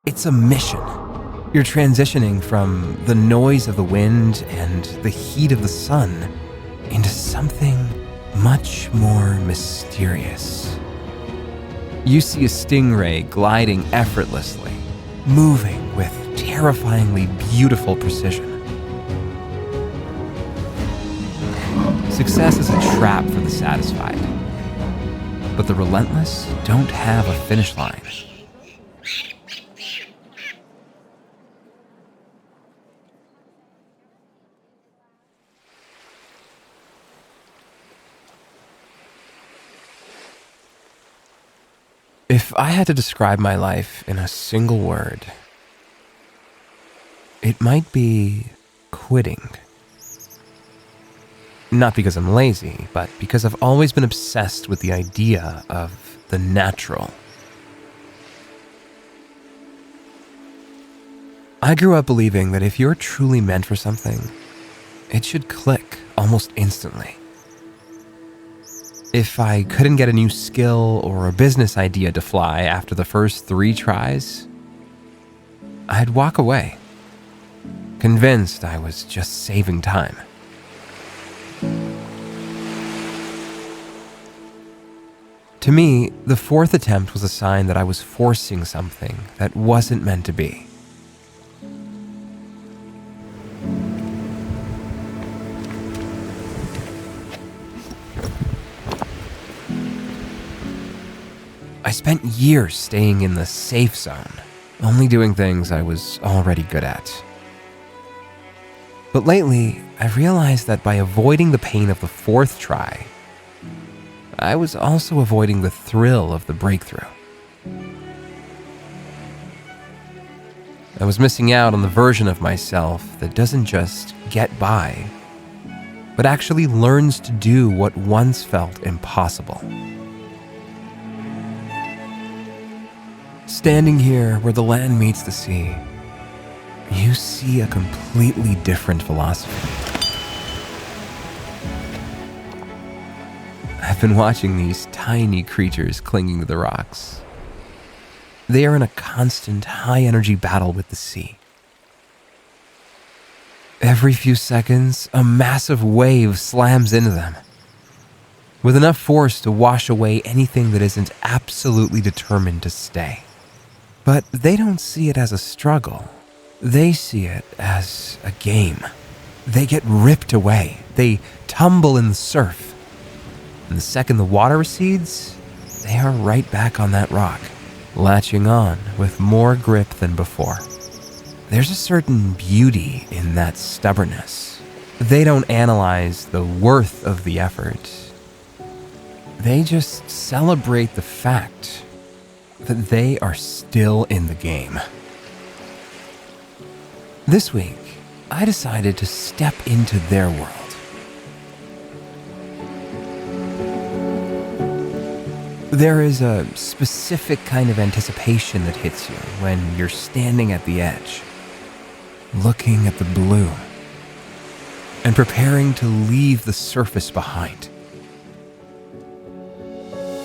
It's a mission. You're transitioning from the noise of the wind and the heat of the sun into something much more mysterious. You see a stingray gliding effortlessly, moving with terrifyingly beautiful precision. Success is a trap for the satisfied, but the relentless don't have a finish line. If I had to describe my life in a single word, it might be quitting. Not because I'm lazy, but because I've always been obsessed with the idea of the natural. I grew up believing that if you're truly meant for something, it should click almost instantly. If I couldn't get a new skill or a business idea to fly after the first 3 tries, I'd walk away, convinced I was just saving time. To me, the 4th attempt was a sign that I was forcing something that wasn't meant to be. I spent years staying in the safe zone, only doing things I was already good at. But lately, I realized that by avoiding the pain of the 4th try, I was also avoiding the thrill of the breakthrough. I was missing out on the version of myself that doesn't just get by, but actually learns to do what once felt impossible. Standing here where the land meets the sea, you see a completely different philosophy. I've been watching these tiny creatures clinging to the rocks. They are in a constant high-energy battle with the sea. Every few seconds, a massive wave slams into them, with enough force to wash away anything that isn't absolutely determined to stay. But they don't see it as a struggle. They see it as a game. They get ripped away. They tumble in the surf. And the second the water recedes, they are right back on that rock, latching on with more grip than before. There's a certain beauty in that stubbornness. They don't analyze the worth of the effort. They just celebrate the fact that they are still in the game. This week, I decided to step into their world. There is a specific kind of anticipation that hits you when you're standing at the edge, looking at the blue, and preparing to leave the surface behind.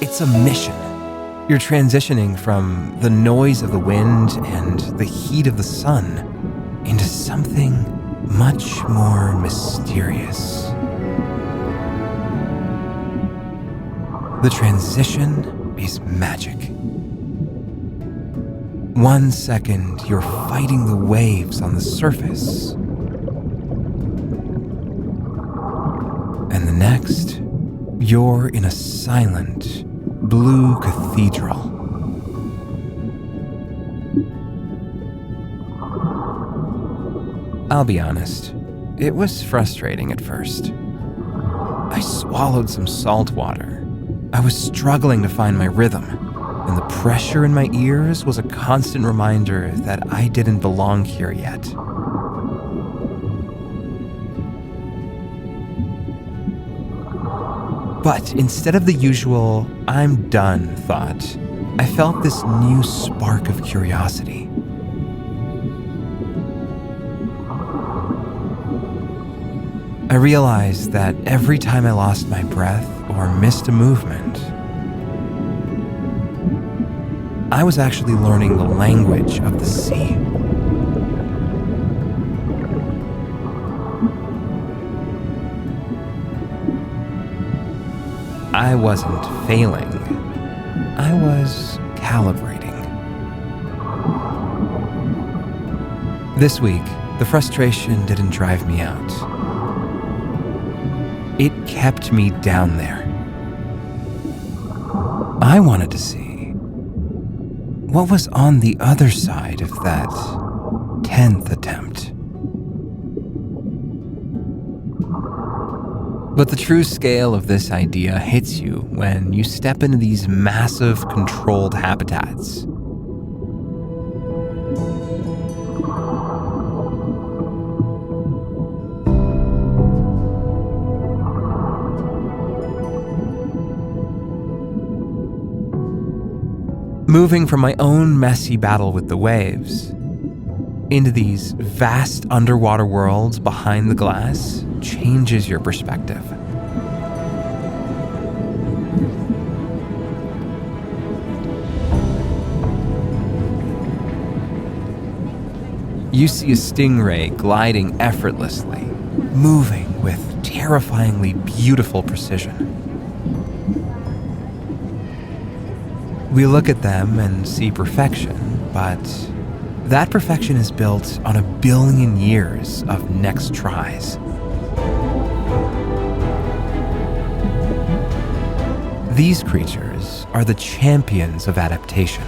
It's a mission. You're transitioning from the noise of the wind and the heat of the sun into something much more mysterious. The transition is magic. 1 second, you're fighting the waves on the surface, and the next, you're in a silent, blue cathedral. I'll be honest, it was frustrating at first. I swallowed some salt water. I was struggling to find my rhythm, and the pressure in my ears was a constant reminder that I didn't belong here yet. But instead of the usual, "I'm done" thought, I felt this new spark of curiosity. I realized that every time I lost my breath or missed a movement, I was actually learning the language of the sea. I wasn't failing. I was calibrating. This week, the frustration didn't drive me out. It kept me down there. I wanted to see what was on the other side of that 10th attempt. But the true scale of this idea hits you when you step into these massive controlled habitats. Moving from my own messy battle with the waves into these vast underwater worlds behind the glass changes your perspective. You see a stingray gliding effortlessly, moving with terrifyingly beautiful precision. We look at them and see perfection, but that perfection is built on 1 billion years of next tries. These creatures are the champions of adaptation.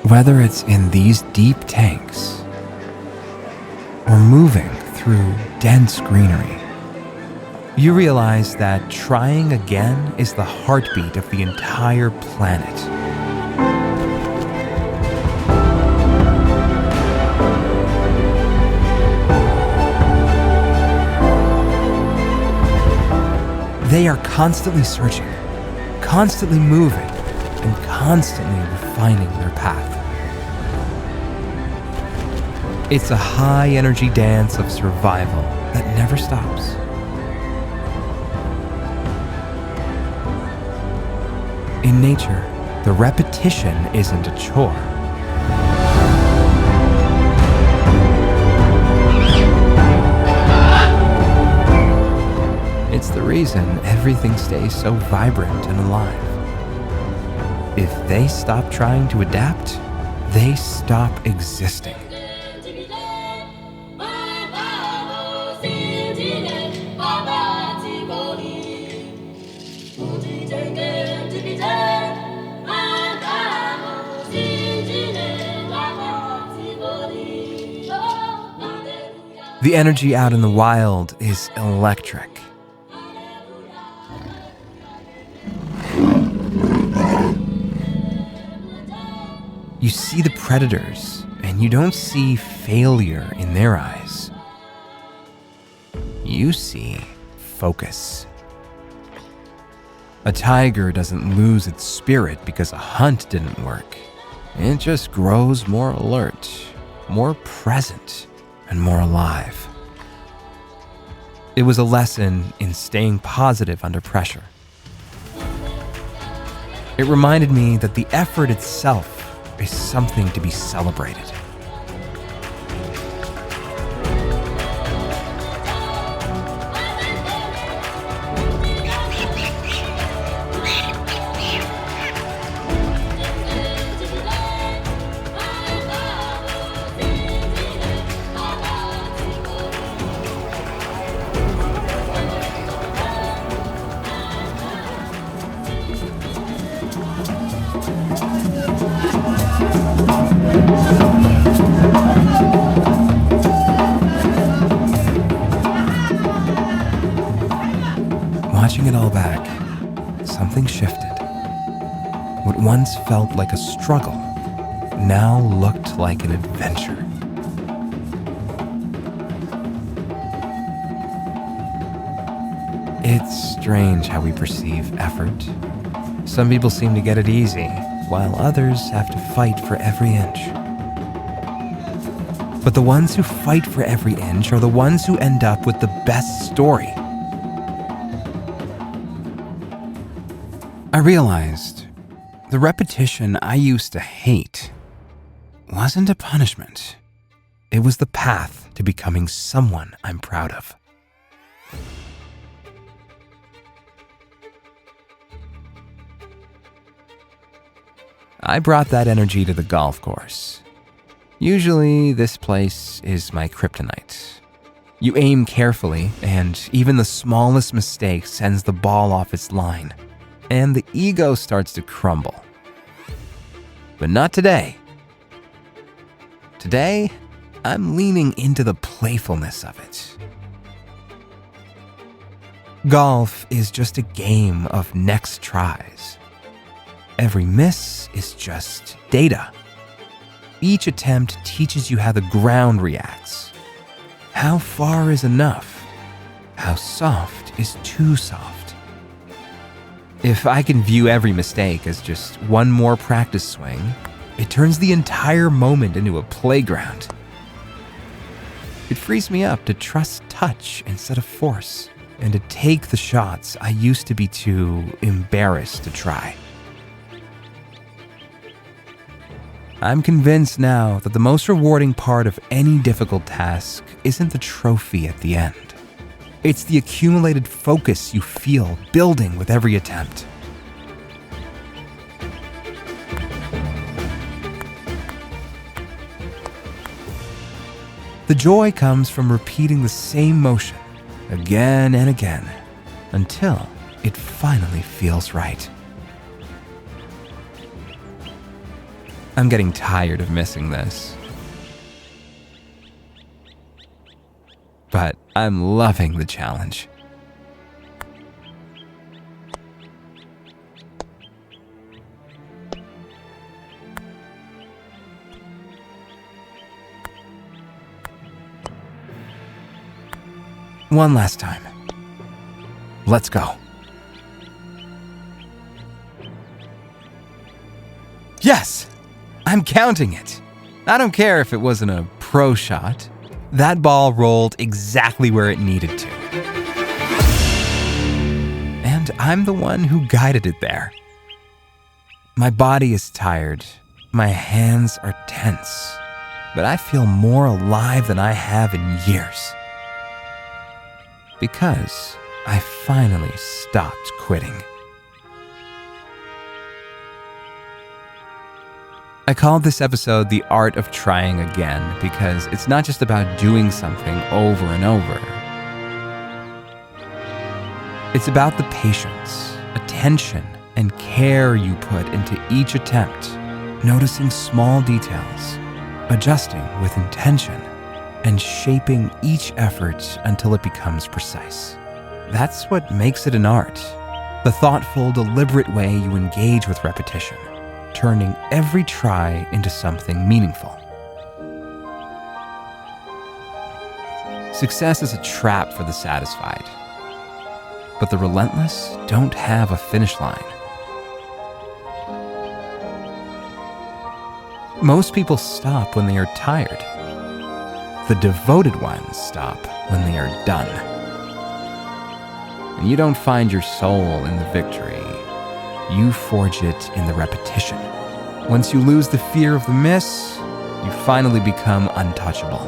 Whether it's in these deep tanks or moving through dense greenery, you realize that trying again is the heartbeat of the entire planet. They are constantly searching, constantly moving, and constantly refining their path. It's a high-energy dance of survival that never stops. In nature, the repetition isn't a chore. It's the reason everything stays so vibrant and alive. If they stop trying to adapt, they stop existing. The energy out in the wild is electric. You see the predators, and you don't see failure in their eyes. You see focus. A tiger doesn't lose its spirit because a hunt didn't work. It just grows more alert, more present, and more alive. It was a lesson in staying positive under pressure. It reminded me that the effort itself is something to be celebrated. back, something shifted. What once felt like a struggle now looked like an adventure. It's strange how we perceive effort. Some people seem to get it easy, while others have to fight for every inch. But the ones who fight for every inch are the ones who end up with the best story. I realized the repetition I used to hate wasn't a punishment. It was the path to becoming someone I'm proud of. I brought that energy to the golf course. Usually, this place is my kryptonite. You aim carefully, and even the smallest mistake sends the ball off its line, and the ego starts to crumble. But not today. Today, I'm leaning into the playfulness of it. Golf is just a game of next tries. Every miss is just data. Each attempt teaches you how the ground reacts. How far is enough? How soft is too soft? If I can view every mistake as just one more practice swing, it turns the entire moment into a playground. It frees me up to trust touch instead of force, and to take the shots I used to be too embarrassed to try. I'm convinced now that the most rewarding part of any difficult task isn't the trophy at the end. It's the accumulated focus you feel building with every attempt. The joy comes from repeating the same motion again and again until it finally feels right. I'm getting tired of missing this. But I'm loving the challenge. One last time. Let's go. Yes! I'm counting it. I don't care if it wasn't a pro shot. That ball rolled exactly where it needed to. And I'm the one who guided it there. My body is tired. My hands are tense. But I feel more alive than I have in years. Because I finally stopped quitting. I called this episode The Art of Trying Again because it's not just about doing something over and over. It's about the patience, attention, and care you put into each attempt, noticing small details, adjusting with intention, and shaping each effort until it becomes precise. That's what makes it an art, the thoughtful, deliberate way you engage with repetition, turning every try into something meaningful. Success is a trap for the satisfied, but the relentless don't have a finish line. Most people stop when they are tired. The devoted ones stop when they are done. And you don't find your soul in the victory. You forge it in the repetition. Once you lose the fear of the miss, you finally become untouchable.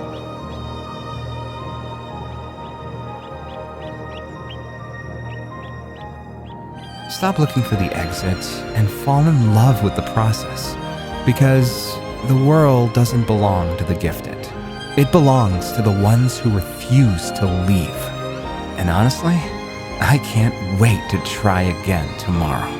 Stop looking for the exit and fall in love with the process. Because the world doesn't belong to the gifted. It belongs to the ones who refuse to leave. And honestly, I can't wait to try again tomorrow.